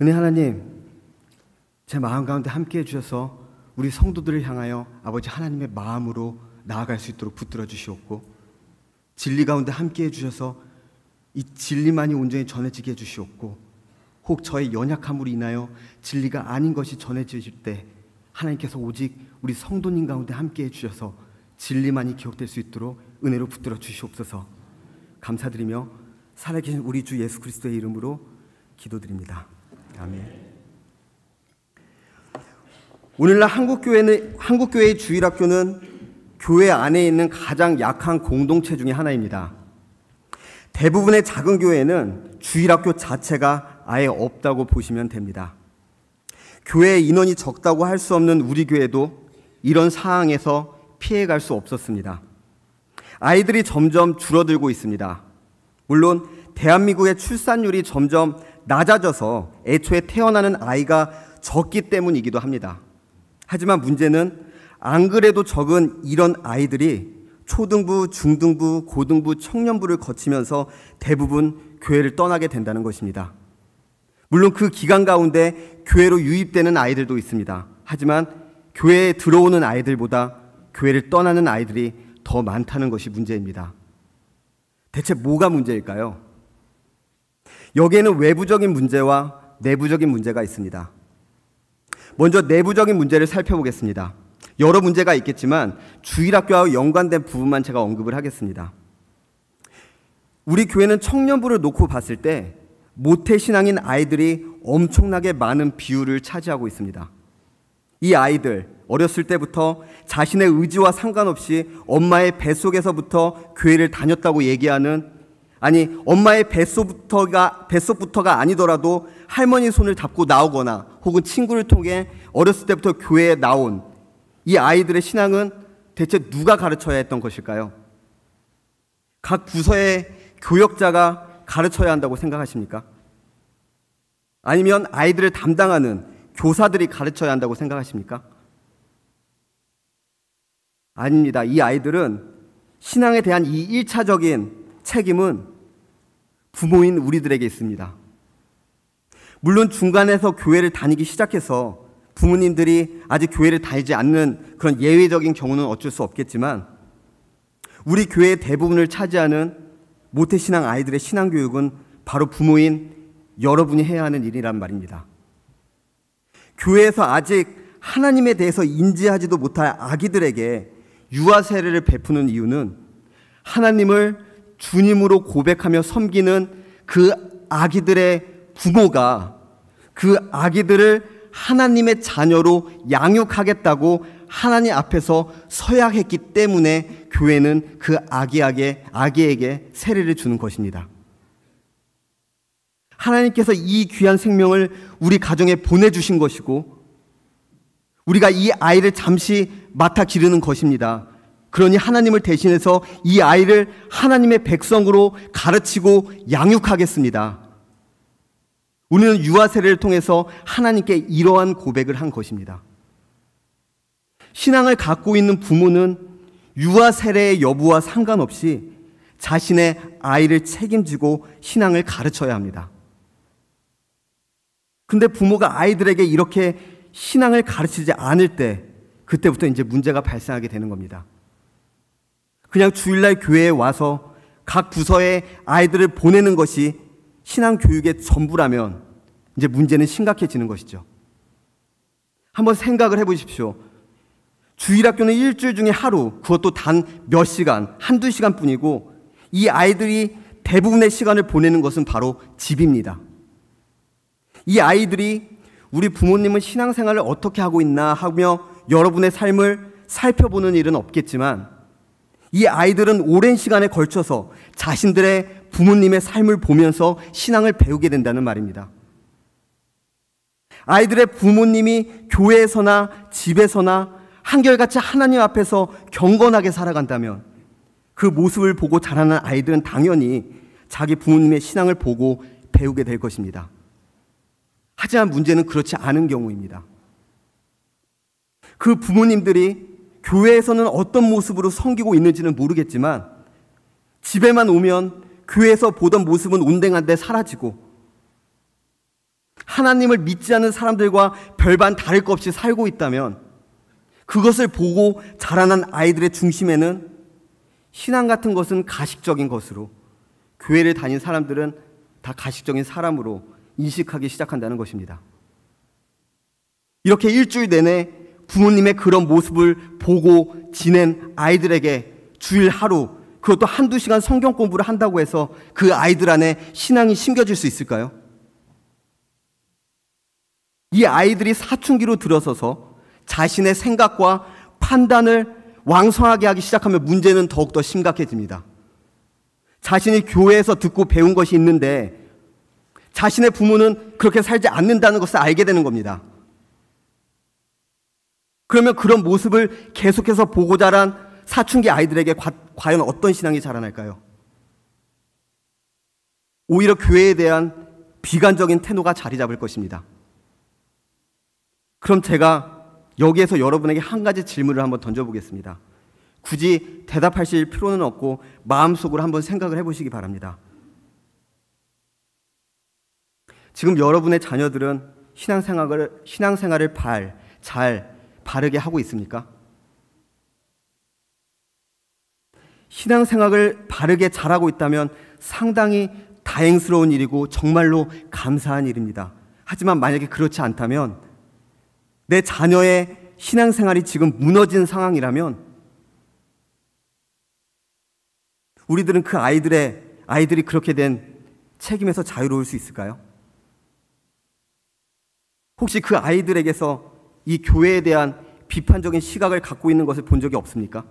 은혜 하나님, 제 마음 가운데 함께해 주셔서 우리 성도들을 향하여 아버지 하나님의 마음으로 나아갈 수 있도록 붙들어 주시옵고, 진리 가운데 함께해 주셔서 이 진리만이 온전히 전해지게 해주시옵고, 혹 저의 연약함으로 인하여 진리가 아닌 것이 전해지실 때 하나님께서 오직 우리 성도님 가운데 함께해 주셔서 진리만이 기억될 수 있도록 은혜로 붙들어 주시옵소서. 감사드리며 살아계신 우리 주 예수 그리스도의 이름으로 기도드립니다. 아멘. 오늘날 한국교회의 주일학교는 교회 안에 있는 가장 약한 공동체 중에 하나입니다. 대부분의 작은 교회는 주일학교 자체가 아예 없다고 보시면 됩니다. 교회 인원이 적다고 할 수 없는 우리 교회도 이런 상황에서 피해갈 수 없었습니다. 아이들이 점점 줄어들고 있습니다. 물론 대한민국의 출산율이 점점 낮아져서 애초에 태어나는 아이가 적기 때문이기도 합니다. 하지만 문제는 안 그래도 적은 이런 아이들이 초등부, 중등부, 고등부, 청년부를 거치면서 대부분 교회를 떠나게 된다는 것입니다. 물론 그 기간 가운데 교회로 유입되는 아이들도 있습니다. 하지만 교회에 들어오는 아이들보다 교회를 떠나는 아이들이 더 많다는 것이 문제입니다. 대체 뭐가 문제일까요? 여기에는 외부적인 문제와 내부적인 문제가 있습니다. 먼저 내부적인 문제를 살펴보겠습니다. 여러 문제가 있겠지만 주일학교와 연관된 부분만 제가 언급을 하겠습니다. 우리 교회는 청년부를 놓고 봤을 때 모태신앙인 아이들이 엄청나게 많은 비율을 차지하고 있습니다. 이 아이들 어렸을 때부터 자신의 의지와 상관없이 엄마의 뱃속에서부터 교회를 다녔다고 얘기하는, 아니 엄마의 뱃속부터가 아니더라도 할머니 손을 잡고 나오거나 혹은 친구를 통해 어렸을 때부터 교회에 나온 이 아이들의 신앙은 대체 누가 가르쳐야 했던 것일까요? 각 부서의 교역자가 가르쳐야 한다고 생각하십니까? 아니면 아이들을 담당하는 교사들이 가르쳐야 한다고 생각하십니까? 아닙니다. 이 아이들은 신앙에 대한 이 1차적인 책임은 부모인 우리들에게 있습니다. 물론 중간에서 교회를 다니기 시작해서 부모님들이 아직 교회를 다니지 않는 그런 예외적인 경우는 어쩔 수 없겠지만 우리 교회의 대부분을 차지하는 모태신앙 아이들의 신앙교육은 바로 부모인 여러분이 해야 하는 일이란 말입니다. 교회에서 아직 하나님에 대해서 인지하지도 못할 아기들에게 유아 세례를 베푸는 이유는 하나님을 주님으로 고백하며 섬기는 그 아기들의 부모가 그 아기들을 하나님의 자녀로 양육하겠다고 하나님 앞에서 서약했기 때문에 교회는 그 아기에게 세례를 주는 것입니다. 하나님께서 이 귀한 생명을 우리 가정에 보내주신 것이고 우리가 이 아이를 잠시 맡아 기르는 것입니다. 그러니 하나님을 대신해서 이 아이를 하나님의 백성으로 가르치고 양육하겠습니다. 우리는 유아 세례를 통해서 하나님께 이러한 고백을 한 것입니다. 신앙을 갖고 있는 부모는 유아 세례의 여부와 상관없이 자신의 아이를 책임지고 신앙을 가르쳐야 합니다. 근데 부모가 아이들에게 이렇게 신앙을 가르치지 않을 때 그때부터 이제 문제가 발생하게 되는 겁니다. 그냥 주일날 교회에 와서 각 부서에 아이들을 보내는 것이 신앙 교육의 전부라면 이제 문제는 심각해지는 것이죠. 한번 생각을 해보십시오. 주일학교는 일주일 중에 하루, 그것도 단 몇 시간, 한두 시간 뿐이고 이 아이들이 대부분의 시간을 보내는 것은 바로 집입니다. 이 아이들이 우리 부모님은 신앙생활을 어떻게 하고 있나 하며 여러분의 삶을 살펴보는 일은 없겠지만 이 아이들은 오랜 시간에 걸쳐서 자신들의 부모님의 삶을 보면서 신앙을 배우게 된다는 말입니다. 아이들의 부모님이 교회에서나 집에서나 한결같이 하나님 앞에서 경건하게 살아간다면 그 모습을 보고 자라는 아이들은 당연히 자기 부모님의 신앙을 보고 배우게 될 것입니다. 하지만 문제는 그렇지 않은 경우입니다. 그 부모님들이 교회에서는 어떤 모습으로 섬기고 있는지는 모르겠지만 집에만 오면 교회에서 보던 모습은 온데간데 사라지고 하나님을 믿지 않는 사람들과 별반 다를 것 없이 살고 있다면 그것을 보고 자라난 아이들의 중심에는 신앙 같은 것은 가식적인 것으로, 교회를 다닌 사람들은 다 가식적인 사람으로 인식하기 시작한다는 것입니다. 이렇게 일주일 내내 부모님의 그런 모습을 보고 지낸 아이들에게 주일 하루, 그것도 한두 시간 성경 공부를 한다고 해서 그 아이들 안에 신앙이 심겨질 수 있을까요? 이 아이들이 사춘기로 들어서서 자신의 생각과 판단을 왕성하게 하기 시작하면 문제는 더욱더 심각해집니다. 자신이 교회에서 듣고 배운 것이 있는데 자신의 부모는 그렇게 살지 않는다는 것을 알게 되는 겁니다. 그러면 그런 모습을 계속해서 보고 자란 사춘기 아이들에게 과연 어떤 신앙이 자라날까요? 오히려 교회에 대한 비관적인 태도가 자리 잡을 것입니다. 그럼 제가 여기에서 여러분에게 한 가지 질문을 한번 던져보겠습니다. 굳이 대답하실 필요는 없고 마음속으로 한번 생각을 해보시기 바랍니다. 지금 여러분의 자녀들은 신앙생활을 잘 바르게 하고 있습니까? 신앙생활을 바르게 잘하고 있다면 상당히 다행스러운 일이고 정말로 감사한 일입니다. 하지만 만약에 그렇지 않다면 내 자녀의 신앙생활이 지금 무너진 상황이라면 우리들은 그 아이들이 그렇게 된 책임에서 자유로울 수 있을까요? 혹시 그 아이들에게서 이 교회에 대한 비판적인 시각을 갖고 있는 것을 본 적이 없습니까?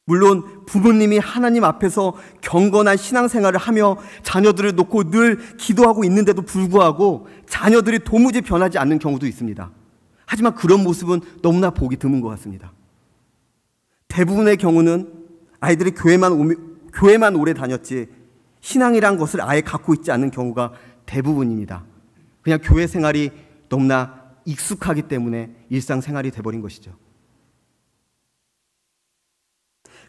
물론 부모님이 하나님 앞에서 경건한 신앙생활을 하며 자녀들을 놓고 늘 기도하고 있는데도 불구하고 자녀들이 도무지 변하지 않는 경우도 있습니다. 하지만 그런 모습은 너무나 보기 드문 것 같습니다. 대부분의 경우는 아이들이 교회만 오래 다녔지 신앙이란 것을 아예 갖고 있지 않는 경우가 대부분입니다. 그냥 교회 생활이 너무나 익숙하기 때문에 일상생활이 돼버린 것이죠.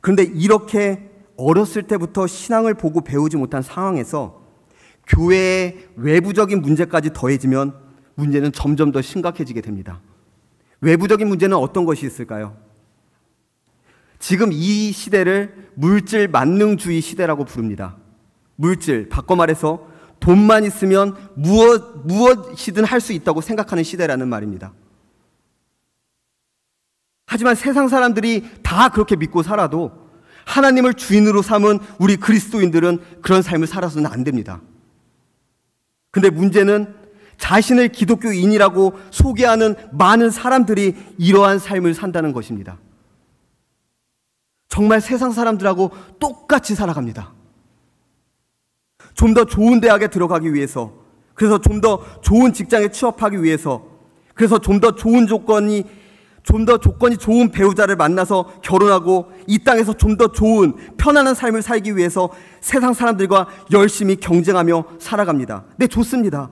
그런데 이렇게 어렸을 때부터 신앙을 보고 배우지 못한 상황에서 교회의 외부적인 문제까지 더해지면 문제는 점점 더 심각해지게 됩니다. 외부적인 문제는 어떤 것이 있을까요? 지금 이 시대를 물질 만능주의 시대라고 부릅니다. 물질, 바꿔 말해서 돈만 있으면 무엇이든 할 수 있다고 생각하는 시대라는 말입니다. 하지만 세상 사람들이 다 그렇게 믿고 살아도 하나님을 주인으로 삼은 우리 그리스도인들은 그런 삶을 살아서는 안 됩니다. 근데 문제는 자신을 기독교인이라고 소개하는 많은 사람들이 이러한 삶을 산다는 것입니다. 정말 세상 사람들하고 똑같이 살아갑니다. 좀 더 좋은 대학에 들어가기 위해서, 그래서 좀 더 좋은 직장에 취업하기 위해서, 그래서 좀 더 조건이 좋은 배우자를 만나서 결혼하고 이 땅에서 좀 더 좋은 편안한 삶을 살기 위해서 세상 사람들과 열심히 경쟁하며 살아갑니다. 네, 좋습니다.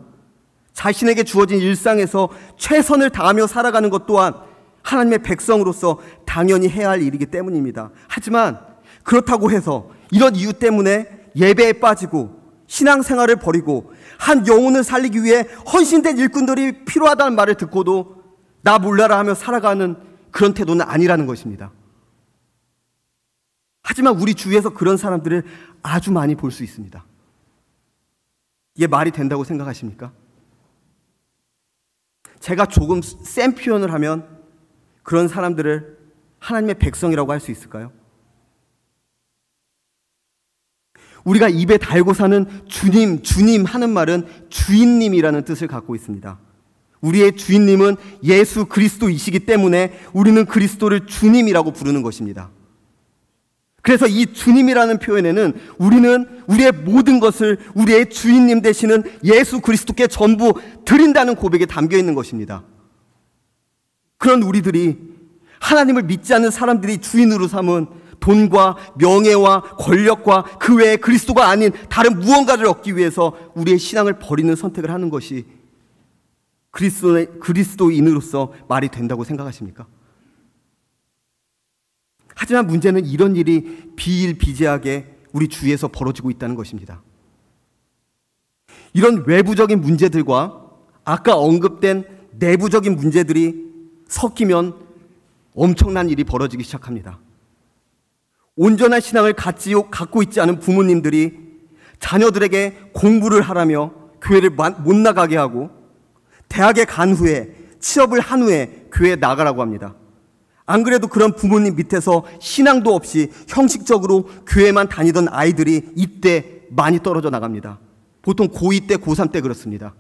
자신에게 주어진 일상에서 최선을 다하며 살아가는 것 또한 하나님의 백성으로서 당연히 해야 할 일이기 때문입니다. 하지만 그렇다고 해서 이런 이유 때문에 예배에 빠지고 신앙생활을 버리고 한 영혼을 살리기 위해 헌신된 일꾼들이 필요하다는 말을 듣고도 나 몰라라 하며 살아가는 그런 태도는 아니라는 것입니다. 하지만 우리 주위에서 그런 사람들을 아주 많이 볼 수 있습니다. 이게 말이 된다고 생각하십니까? 제가 조금 센 표현을 하면 그런 사람들을 하나님의 백성이라고 할 수 있을까요? 우리가 입에 달고 사는 주님 하는 말은 주인님이라는 뜻을 갖고 있습니다. 우리의 주인님은 예수 그리스도이시기 때문에 우리는 그리스도를 주님이라고 부르는 것입니다. 그래서 이 주님이라는 표현에는 우리는 우리의 모든 것을 우리의 주인님 되시는 예수 그리스도께 전부 드린다는 고백이 담겨 있는 것입니다. 그런 우리들이 하나님을 믿지 않는 사람들이 주인으로 삼은 돈과 명예와 권력과 그 외에 그리스도가 아닌 다른 무언가를 얻기 위해서 우리의 신앙을 버리는 선택을 하는 것이 그리스도인으로서 말이 된다고 생각하십니까? 하지만 문제는 이런 일이 비일비재하게 우리 주위에서 벌어지고 있다는 것입니다. 이런 외부적인 문제들과 아까 언급된 내부적인 문제들이 섞이면 엄청난 일이 벌어지기 시작합니다. 온전한 신앙을 갖고 있지 않은 부모님들이 자녀들에게 공부를 하라며 교회를 못 나가게 하고, 대학에 간 후에, 취업을 한 후에 교회에 나가라고 합니다. 안 그래도 그런 부모님 밑에서 신앙도 없이 형식적으로 교회만 다니던 아이들이 이때 많이 떨어져 나갑니다. 보통 고2 때, 고3 때 그렇습니다.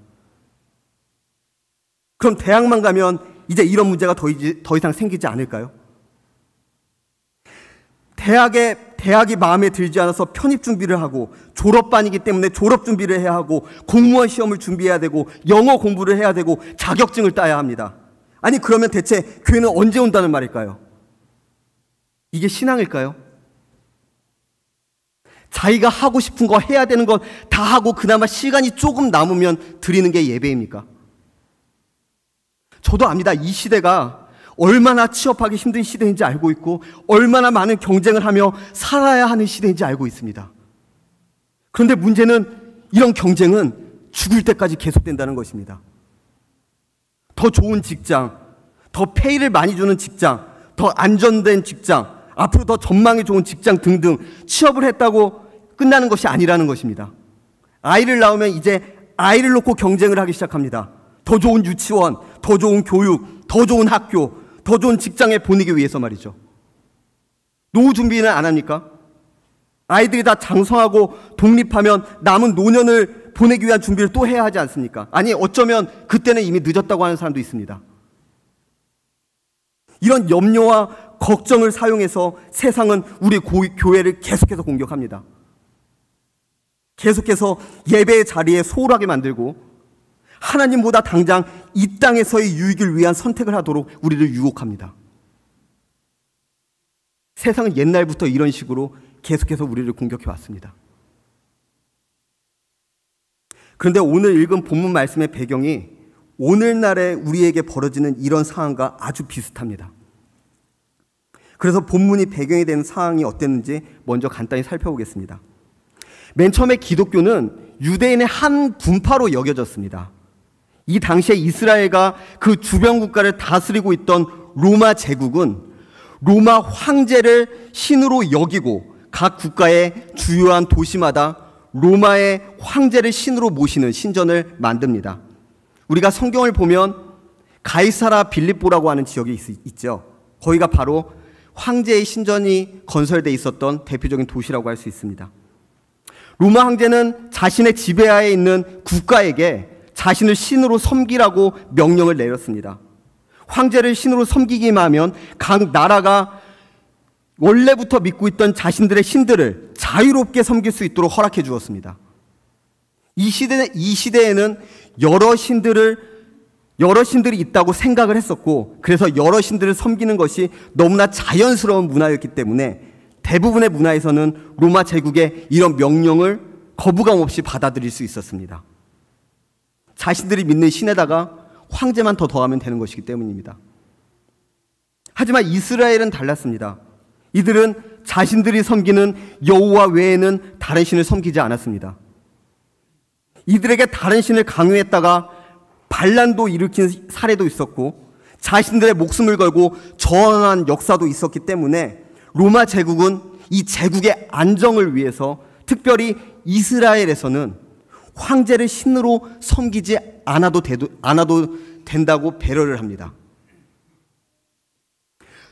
그럼 대학만 가면 이제 이런 문제가 더 이상 생기지 않을까요? 대학이 마음에 들지 않아서 편입 준비를 하고, 졸업반이기 때문에 졸업 준비를 해야 하고, 공무원 시험을 준비해야 되고, 영어 공부를 해야 되고, 자격증을 따야 합니다. 아니, 그러면 대체 교회는 언제 온다는 말일까요? 이게 신앙일까요? 자기가 하고 싶은 거, 해야 되는 건 다 하고 그나마 시간이 조금 남으면 드리는 게 예배입니까? 저도 압니다. 이 시대가 얼마나 취업하기 힘든 시대인지 알고 있고, 얼마나 많은 경쟁을 하며 살아야 하는 시대인지 알고 있습니다. 그런데 문제는 이런 경쟁은 죽을 때까지 계속된다는 것입니다. 더 좋은 직장, 더 페이를 많이 주는 직장, 더 안전된 직장, 앞으로 더 전망이 좋은 직장 등등, 취업을 했다고 끝나는 것이 아니라는 것입니다. 아이를 낳으면 이제 아이를 놓고 경쟁을 하기 시작합니다. 더 좋은 유치원, 더 좋은 교육, 더 좋은 학교, 더 좋은 직장에 보내기 위해서 말이죠. 노후 준비는 안 합니까? 아이들이 다 장성하고 독립하면 남은 노년을 보내기 위한 준비를 또 해야 하지 않습니까? 아니, 어쩌면 그때는 이미 늦었다고 하는 사람도 있습니다. 이런 염려와 걱정을 사용해서 세상은 우리 교회를 계속해서 공격합니다. 계속해서 예배의 자리에 소홀하게 만들고, 하나님보다 당장 이 땅에서의 유익을 위한 선택을 하도록 우리를 유혹합니다. 세상은 옛날부터 이런 식으로 계속해서 우리를 공격해 왔습니다. 그런데 오늘 읽은 본문 말씀의 배경이 오늘날에 우리에게 벌어지는 이런 상황과 아주 비슷합니다. 그래서 본문이 배경이 되는 상황이 어땠는지 먼저 간단히 살펴보겠습니다. 맨 처음에 기독교는 유대인의 한 분파로 여겨졌습니다. 이 당시에 이스라엘과 그 주변 국가를 다스리고 있던 로마 제국은 로마 황제를 신으로 여기고, 각 국가의 주요한 도시마다 로마의 황제를 신으로 모시는 신전을 만듭니다. 우리가 성경을 보면 가이사라 빌립보라고 하는 지역이 있죠. 거기가 바로 황제의 신전이 건설되어 있었던 대표적인 도시라고 할 수 있습니다. 로마 황제는 자신의 지배하에 있는 국가에게 자신을 신으로 섬기라고 명령을 내렸습니다. 황제를 신으로 섬기기만 하면 각 나라가 원래부터 믿고 있던 자신들의 신들을 자유롭게 섬길 수 있도록 허락해 주었습니다. 이 시대에는 여러 신들이 있다고 생각을 했었고, 그래서 여러 신들을 섬기는 것이 너무나 자연스러운 문화였기 때문에 대부분의 문화에서는 로마 제국의 이런 명령을 거부감 없이 받아들일 수 있었습니다. 자신들이 믿는 신에다가 황제만 더 더하면 되는 것이기 때문입니다. 하지만 이스라엘은 달랐습니다. 이들은 자신들이 섬기는 여호와 외에는 다른 신을 섬기지 않았습니다. 이들에게 다른 신을 강요했다가 반란도 일으킨 사례도 있었고, 자신들의 목숨을 걸고 저항한 역사도 있었기 때문에 로마 제국은 이 제국의 안정을 위해서 특별히 이스라엘에서는 황제를 신으로 섬기지 않아도 된다고 배려를 합니다.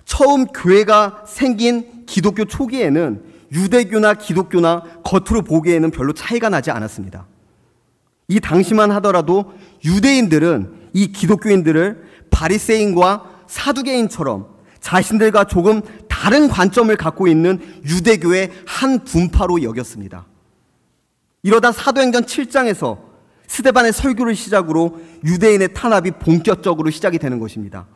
처음 교회가 생긴 기독교 초기에는 유대교나 기독교나 겉으로 보기에는 별로 차이가 나지 않았습니다. 이 당시만 하더라도 유대인들은 이 기독교인들을 바리새인과 사두개인처럼 자신들과 조금 다른 관점을 갖고 있는 유대교의 한 분파로 여겼습니다. 이러다 사도행전 7장에서 스데반의 설교를 시작으로 유대인의 탄압이 본격적으로 시작이 되는 것입니다.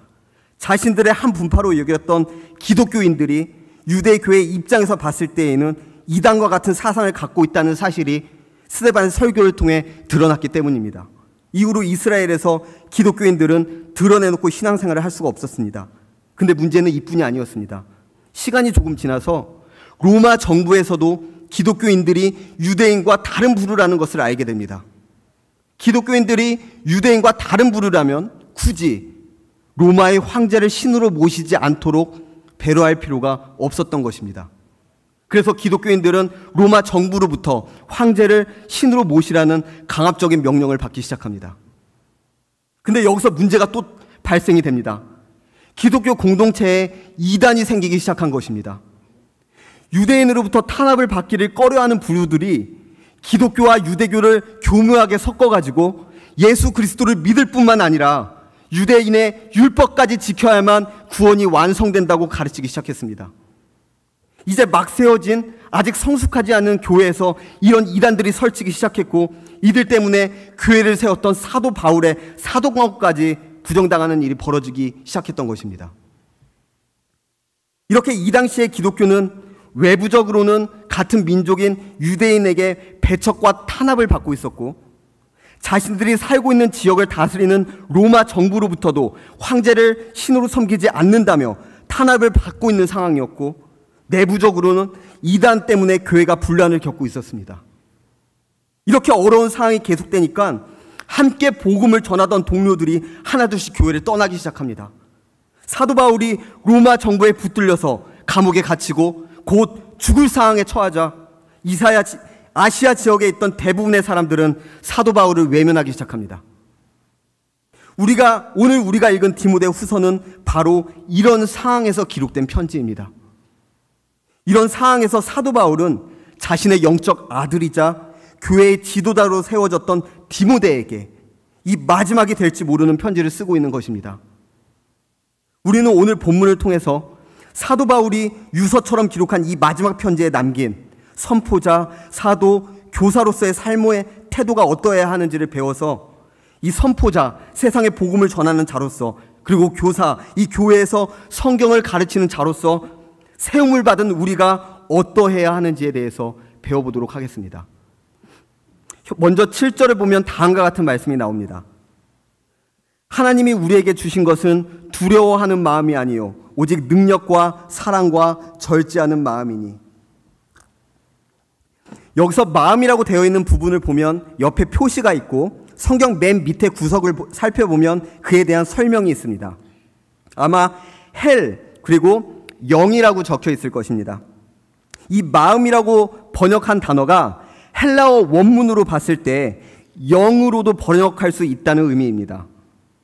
자신들의 한 분파로 여겼던 기독교인들이 유대교의 입장에서 봤을 때에는 이단과 같은 사상을 갖고 있다는 사실이 스데반의 설교를 통해 드러났기 때문입니다. 이후로 이스라엘에서 기독교인들은 드러내놓고 신앙생활을 할 수가 없었습니다. 근데 문제는 이뿐이 아니었습니다. 시간이 조금 지나서 로마 정부에서도 기독교인들이 유대인과 다른 부류라는 것을 알게 됩니다. 기독교인들이 유대인과 다른 부류라면 굳이 로마의 황제를 신으로 모시지 않도록 배려할 필요가 없었던 것입니다. 그래서 기독교인들은 로마 정부로부터 황제를 신으로 모시라는 강압적인 명령을 받기 시작합니다. 근데 여기서 문제가 또 발생이 됩니다. 기독교 공동체에 이단이 생기기 시작한 것입니다. 유대인으로부터 탄압을 받기를 꺼려하는 부류들이 기독교와 유대교를 교묘하게 섞어가지고 예수 그리스도를 믿을 뿐만 아니라 유대인의 율법까지 지켜야만 구원이 완성된다고 가르치기 시작했습니다. 이제 막 세워진 아직 성숙하지 않은 교회에서 이런 이단들이 설치기 시작했고, 이들 때문에 교회를 세웠던 사도 바울의 사도광까지 부정당하는 일이 벌어지기 시작했던 것입니다. 이렇게 이 당시의 기독교는 외부적으로는 같은 민족인 유대인에게 배척과 탄압을 받고 있었고, 자신들이 살고 있는 지역을 다스리는 로마 정부로부터도 황제를 신으로 섬기지 않는다며 탄압을 받고 있는 상황이었고, 내부적으로는 이단 때문에 교회가 분란을 겪고 있었습니다. 이렇게 어려운 상황이 계속되니까 함께 복음을 전하던 동료들이 하나둘씩 교회를 떠나기 시작합니다. 사도 바울이 로마 정부에 붙들려서 감옥에 gat히고 곧 죽을 상황에 처하자 아시아 지역에 있던 대부분의 사람들은 사도 바울을 외면하기 시작합니다. 오늘 우리가 읽은 디모데 후서는 바로 이런 상황에서 기록된 편지입니다. 이런 상황에서 사도 바울은 자신의 영적 아들이자 교회의 지도자로 세워졌던 디모데에게 이 마지막이 될지 모르는 편지를 쓰고 있는 것입니다. 우리는 오늘 본문을 통해서 사도 바울이 유서처럼 기록한 이 마지막 편지에 남긴 선포자, 사도, 교사로서의 삶의 태도가 어떠해야 하는지를 배워서 이 선포자, 세상에 복음을 전하는 자로서, 그리고 교사, 이 교회에서 성경을 가르치는 자로서 세움을 받은 우리가 어떠해야 하는지에 대해서 배워보도록 하겠습니다. 먼저 7절을 보면 다음과 같은 말씀이 나옵니다. 하나님이 우리에게 주신 것은 두려워하는 마음이 아니요 오직 능력과 사랑과 절제하는 마음이니. 여기서 마음이라고 되어 있는 부분을 보면 옆에 표시가 있고 성경 맨 밑에 구석을 살펴보면 그에 대한 설명이 있습니다. 아마 헬 그리고 영이라고 적혀 있을 것입니다. 이 마음이라고 번역한 단어가 헬라어 원문으로 봤을 때 영으로도 번역할 수 있다는 의미입니다.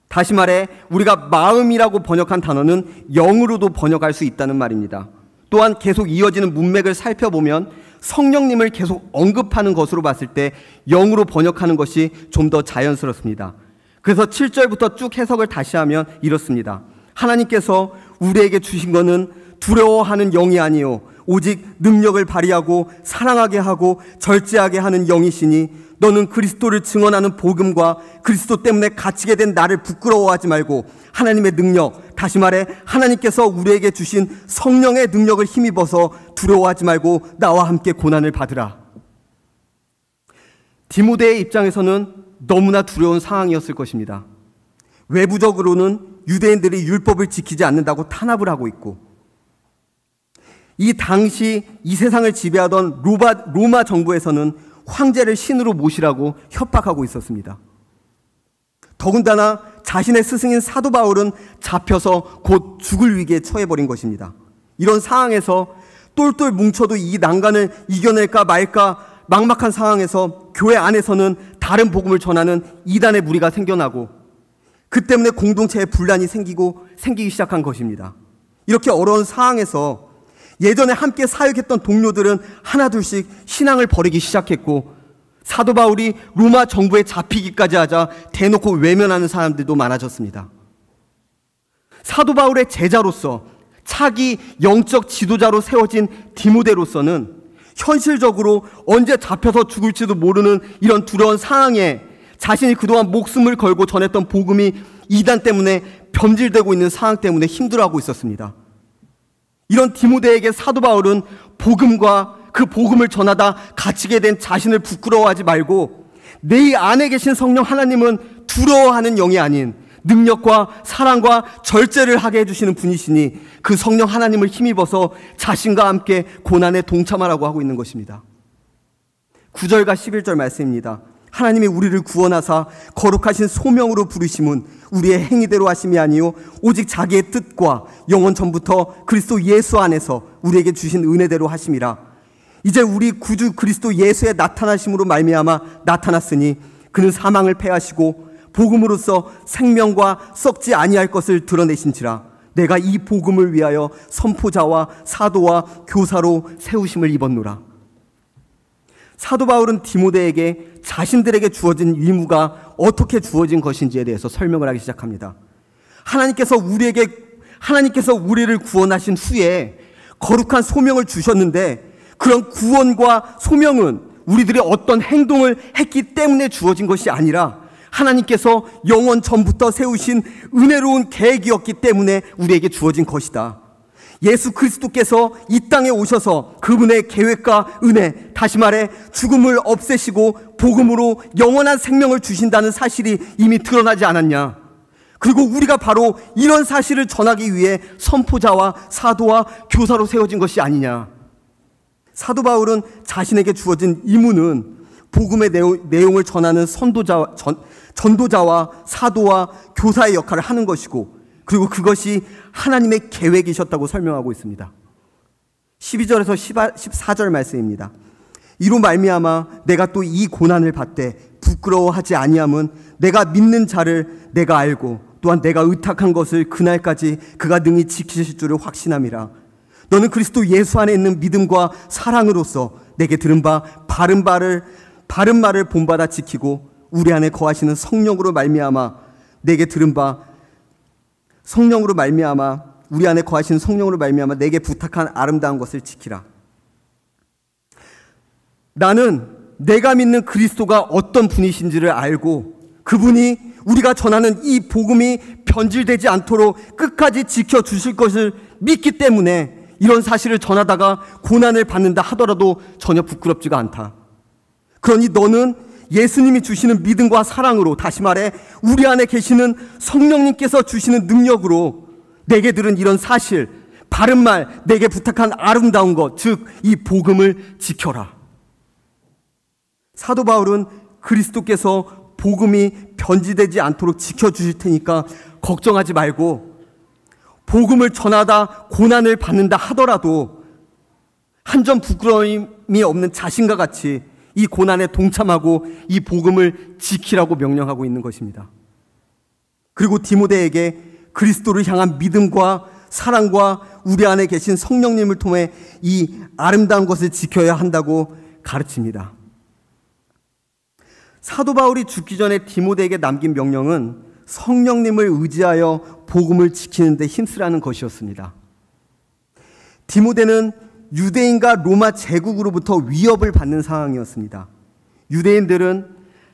다시 말해 우리가 마음이라고 번역한 단어는 영으로도 번역할 수 있다는 말입니다. 또한 계속 이어지는 문맥을 살펴보면 성령님을 계속 언급하는 것으로 봤을 때 영으로 번역하는 것이 좀 더 자연스럽습니다. 그래서 7절부터 쭉 해석을 다시 하면 이렇습니다. 하나님께서 우리에게 주신 것은 두려워하는 영이 아니요 오직 능력을 발휘하고 사랑하게 하고 절제하게 하는 영이시니 너는 그리스도를 증언하는 복음과 그리스도 때문에 갇히게 된 나를 부끄러워하지 말고 하나님의 능력, 다시 말해 하나님께서 우리에게 주신 성령의 능력을 힘입어서 두려워하지 말고 나와 함께 고난을 받으라. 디모데의 입장에서는 너무나 두려운 상황이었을 것입니다. 외부적으로는 유대인들이 율법을 지키지 않는다고 탄압을 하고 있고, 이 당시 이 세상을 지배하던 로마 정부에서는 황제를 신으로 모시라고 협박하고 있었습니다. 더군다나 자신의 스승인 사도 바울은 잡혀서 곧 죽을 위기에 처해버린 것입니다. 이런 상황에서 똘똘 뭉쳐도 이 난간을 이겨낼까 말까 막막한 상황에서 교회 안에서는 다른 복음을 전하는 이단의 무리가 생겨나고, 그 때문에 공동체에 분란이 생기기 시작한 것입니다. 이렇게 어려운 상황에서 예전에 함께 사역했던 동료들은 하나둘씩 신앙을 버리기 시작했고, 사도 바울이 로마 정부에 잡히기까지 하자 대놓고 외면하는 사람들도 많아졌습니다. 사도 바울의 제자로서 차기 영적 지도자로 세워진 디모데로서는 현실적으로 언제 잡혀서 죽을지도 모르는 이런 두려운 상황에 자신이 그동안 목숨을 걸고 전했던 복음이 이단 때문에 변질되고 있는 상황 때문에 힘들어하고 있었습니다. 이런 디모데에게 사도 바울은 복음과 그 복음을 전하다 갇히게 된 자신을 부끄러워하지 말고 내 안에 계신 성령 하나님은 두려워하는 영이 아닌 능력과 사랑과 절제를 하게 해주시는 분이시니 그 성령 하나님을 힘입어서 자신과 함께 고난에 동참하라고 하고 있는 것입니다. 9절과 11절 말씀입니다. 하나님이 우리를 구원하사 거룩하신 소명으로 부르심은 우리의 행위대로 하심이 아니요 오직 자기의 뜻과 영원 전부터 그리스도 예수 안에서 우리에게 주신 은혜대로 하심이라. 이제 우리 구주 그리스도 예수의 나타나심으로 말미암아 나타났으니 그는 사망을 패하시고 복음으로써 생명과 썩지 아니할 것을 드러내신지라. 내가 이 복음을 위하여 선포자와 사도와 교사로 세우심을 입었노라. 사도 바울은 디모데에게 자신들에게 주어진 의무가 어떻게 주어진 것인지에 대해서 설명을 하기 시작합니다. 하나님께서 우리를 구원하신 후에 거룩한 소명을 주셨는데 그런 구원과 소명은 우리들이 어떤 행동을 했기 때문에 주어진 것이 아니라 하나님께서 영원 전부터 세우신 은혜로운 계획이었기 때문에 우리에게 주어진 것이다. 예수 그리스도께서 이 땅에 오셔서 그분의 계획과 은혜, 다시 말해 죽음을 없애시고 복음으로 영원한 생명을 주신다는 사실이 이미 드러나지 않았냐. 그리고 우리가 바로 이런 사실을 전하기 위해 선포자와 사도와 교사로 세워진 것이 아니냐. 사도 바울은 자신에게 주어진 임무는 복음의 내용을 전하는 전도자와 사도와 교사의 역할을 하는 것이고, 그리고 그것이 하나님의 계획이셨다고 설명하고 있습니다. 12절에서 14절 말씀입니다. 이로 말미암아 내가 또 이 고난을 받되 부끄러워하지 아니함은 내가 믿는 자를 내가 알고 또한 내가 의탁한 것을 그날까지 그가 능히 지키실 줄을 확신함이라. 너는 그리스도 예수 안에 있는 믿음과 사랑으로서 내게 들은 바 바른 말을 본받아 지키고 우리 안에 거하시는 성령으로 말미암아 우리 안에 거하시는 성령으로 말미암아 내게 부탁한 아름다운 것을 지키라. 나는 내가 믿는 그리스도가 어떤 분이신지를 알고 그분이 우리가 전하는 이 복음이 변질되지 않도록 끝까지 지켜주실 것을 믿기 때문에 이런 사실을 전하다가 고난을 받는다 하더라도 전혀 부끄럽지가 않다. 그러니 너는 예수님이 주시는 믿음과 사랑으로, 다시 말해 우리 안에 계시는 성령님께서 주시는 능력으로 내게 들은 이런 사실, 바른 말, 내게 부탁한 아름다운 것, 즉 이 복음을 지켜라. 사도 바울은 그리스도께서 복음이 변질되지 않도록 지켜주실 테니까 걱정하지 말고, 복음을 전하다 고난을 받는다 하더라도 한 점 부끄러움이 없는 자신과 같이 이 고난에 동참하고 이 복음을 지키라고 명령하고 있는 것입니다. 그리고 디모데에게 그리스도를 향한 믿음과 사랑과 우리 안에 계신 성령님을 통해 이 아름다운 것을 지켜야 한다고 가르칩니다. 사도 바울이 죽기 전에 디모데에게 남긴 명령은 성령님을 의지하여 복음을 지키는 데 힘쓰라는 것이었습니다. 디모데는 유대인과 로마 제국으로부터 위협을 받는 상황이었습니다. 유대인들은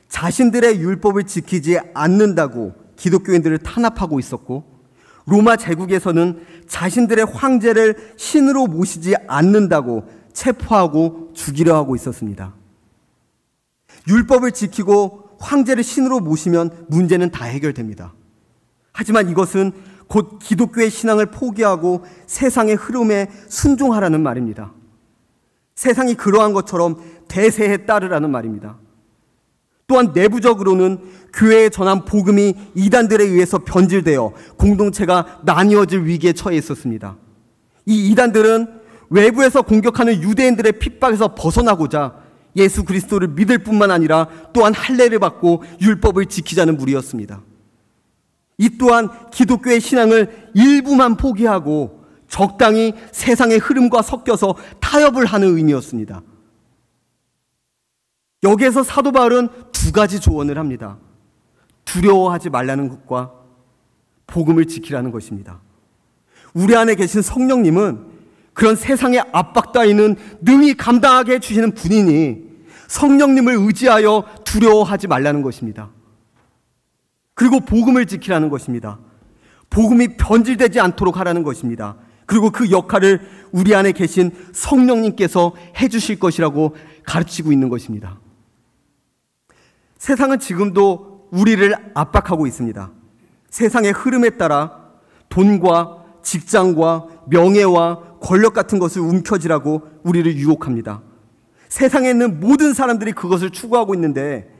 자신들의 율법을 지키지 않는다고 기독교인들을 탄압하고 있었고, 로마 제국에서는 자신들의 황제를 신으로 모시지 않는다고 체포하고 죽이려 하고 있었습니다. 율법을 지키고 황제를 신으로 모시면 문제는 다 해결됩니다. 하지만 이것은 곧 기독교의 신앙을 포기하고 세상의 흐름에 순종하라는 말입니다. 세상이 그러한 것처럼 대세에 따르라는 말입니다. 또한 내부적으로는 교회에 전한 복음이 이단들에 의해서 변질되어 공동체가 나뉘어질 위기에 처해 있었습니다. 이 이단들은 외부에서 공격하는 유대인들의 핍박에서 벗어나고자 예수 그리스도를 믿을 뿐만 아니라 또한 할례를 받고 율법을 지키자는 무리였습니다. 이 또한 기독교의 신앙을 일부만 포기하고 적당히 세상의 흐름과 섞여서 타협을 하는 의미였습니다. 여기에서 사도 바울은 두 가지 조언을 합니다. 두려워하지 말라는 것과 복음을 지키라는 것입니다. 우리 안에 계신 성령님은 그런 세상의 압박 따위는 능히 감당하게 해주시는 분이니 성령님을 의지하여 두려워하지 말라는 것입니다. 그리고 복음을 지키라는 것입니다. 복음이 변질되지 않도록 하라는 것입니다. 그리고 그 역할을 우리 안에 계신 성령님께서 해주실 것이라고 가르치고 있는 것입니다. 세상은 지금도 우리를 압박하고 있습니다. 세상의 흐름에 따라 돈과 직장과 명예와 권력 같은 것을 움켜쥐라고 우리를 유혹합니다. 세상에 있는 모든 사람들이 그것을 추구하고 있는데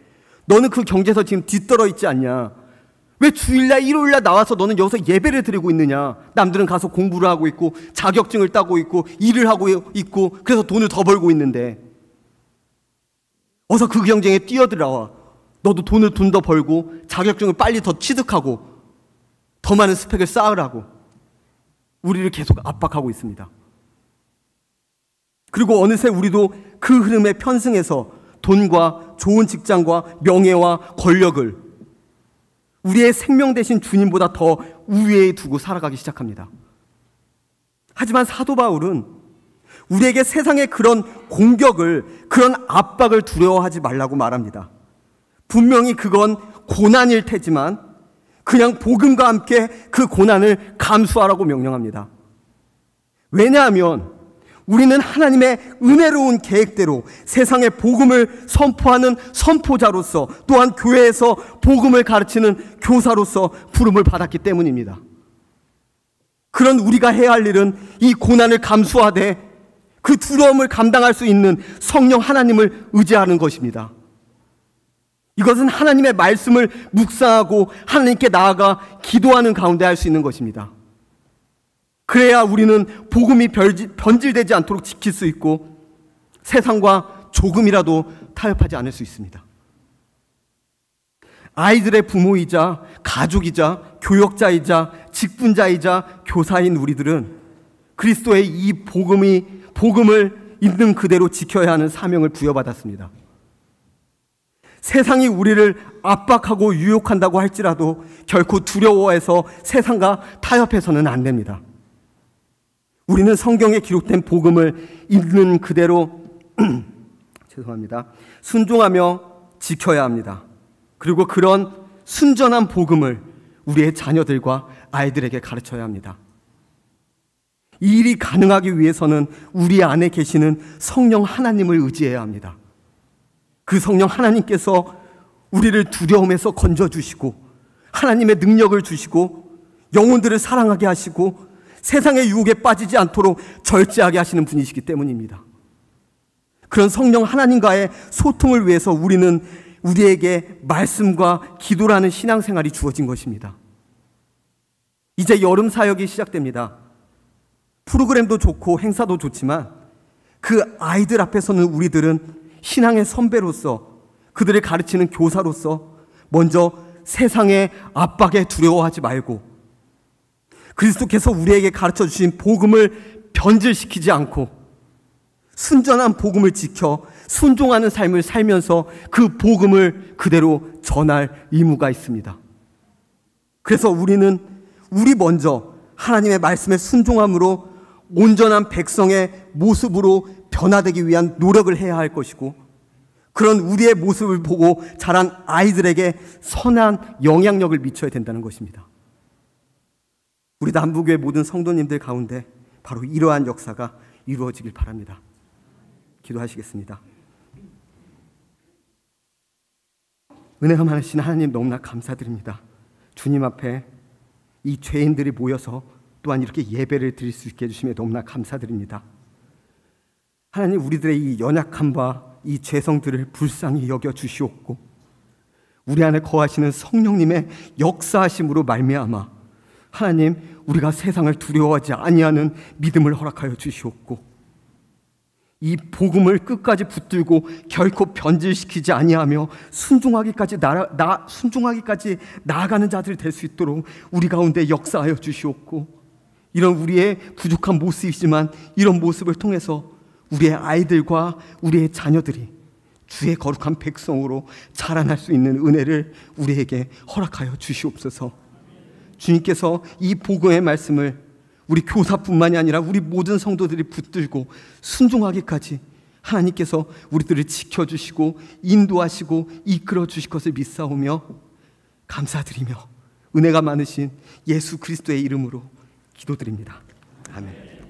너는 그 경제에서 지금 뒤떨어 있지 않냐? 왜 주일날 일요일날 나와서 너는 여기서 예배를 드리고 있느냐? 남들은 가서 공부를 하고 있고 자격증을 따고 있고 일을 하고 있고 그래서 돈을 더 벌고 있는데 어서 그 경쟁에 뛰어들어와. 너도 돈을 좀 더 벌고 자격증을 빨리 더 취득하고 더 많은 스펙을 쌓으라고 우리를 계속 압박하고 있습니다. 그리고 어느새 우리도 그 흐름에 편승해서 돈과 좋은 직장과 명예와 권력을 우리의 생명 대신 주님보다 더 우위에 두고 살아가기 시작합니다. 하지만 사도 바울은 우리에게 세상의 그런 공격을, 그런 압박을 두려워하지 말라고 말합니다. 분명히 그건 고난일 테지만 그냥 복음과 함께 그 고난을 감수하라고 명령합니다. 왜냐하면 우리는 하나님의 은혜로운 계획대로 세상에 복음을 선포하는 선포자로서 또한 교회에서 복음을 가르치는 교사로서 부름을 받았기 때문입니다. 그런 우리가 해야 할 일은 이 고난을 감수하되 그 두려움을 감당할 수 있는 성령 하나님을 의지하는 것입니다. 이것은 하나님의 말씀을 묵상하고 하나님께 나아가 기도하는 가운데 할 수 있는 것입니다. 그래야 우리는 복음이 변질되지 않도록 지킬 수 있고 세상과 조금이라도 타협하지 않을 수 있습니다. 아이들의 부모이자 가족이자 교역자이자 직분자이자 교사인 우리들은 그리스도의 이 복음을 있는 그대로 지켜야 하는 사명을 부여받았습니다. 세상이 우리를 압박하고 유혹한다고 할지라도 결코 두려워해서 세상과 타협해서는 안 됩니다. 우리는 성경에 기록된 복음을 있는 그대로 순종하며 지켜야 합니다. 그리고 그런 순전한 복음을 우리의 자녀들과 아이들에게 가르쳐야 합니다. 이 일이 가능하기 위해서는 우리 안에 계시는 성령 하나님을 의지해야 합니다. 그 성령 하나님께서 우리를 두려움에서 건져주시고 하나님의 능력을 주시고 영혼들을 사랑하게 하시고 세상의 유혹에 빠지지 않도록 절제하게 하시는 분이시기 때문입니다. 그런 성령 하나님과의 소통을 위해서 우리는 우리에게 말씀과 기도라는 신앙생활이 주어진 것입니다. 이제 여름 사역이 시작됩니다. 프로그램도 좋고 행사도 좋지만 그 아이들 앞에서는 우리들은 신앙의 선배로서 그들을 가르치는 교사로서 먼저 세상의 압박에 두려워하지 말고 그리스도께서 우리에게 가르쳐 주신 복음을 변질시키지 않고 순전한 복음을 지켜 순종하는 삶을 살면서 그 복음을 그대로 전할 의무가 있습니다. 그래서 우리는 우리 먼저 하나님의 말씀에 순종함으로 온전한 백성의 모습으로 변화되기 위한 노력을 해야 할 것이고 그런 우리의 모습을 보고 자란 아이들에게 선한 영향력을 미쳐야 된다는 것입니다. 우리 남부교회 모든 성도님들 가운데 바로 이러한 역사가 이루어지길 바랍니다. 기도하시겠습니다. 은혜가 많으신 하나님 너무나 감사드립니다. 주님 앞에 이 죄인들이 모여서 또한 이렇게 예배를 드릴 수 있게 해주심에 너무나 감사드립니다. 하나님 우리들의 이 연약함과 이 죄성들을 불쌍히 여겨 주시옵고 우리 안에 거하시는 성령님의 역사하심으로 말미암아 하나님 우리가 세상을 두려워하지 아니하는 믿음을 허락하여 주시옵고 이 복음을 끝까지 붙들고 결코 변질시키지 아니하며 순종하기까지 나아가는 자들이 될 수 있도록 우리 가운데 역사하여 주시옵고 이런 우리의 부족한 모습이지만 이런 모습을 통해서 우리의 아이들과 우리의 자녀들이 주의 거룩한 백성으로 자라날 수 있는 은혜를 우리에게 허락하여 주시옵소서. 주님께서 이 복음의 말씀을 우리 교사뿐만이 아니라 우리 모든 성도들이 붙들고 순종하기까지 하나님께서 우리들을 지켜주시고 인도하시고 이끌어 주실 것을 믿사오며 감사드리며 은혜가 많으신 예수 그리스도의 이름으로 기도드립니다. 아멘.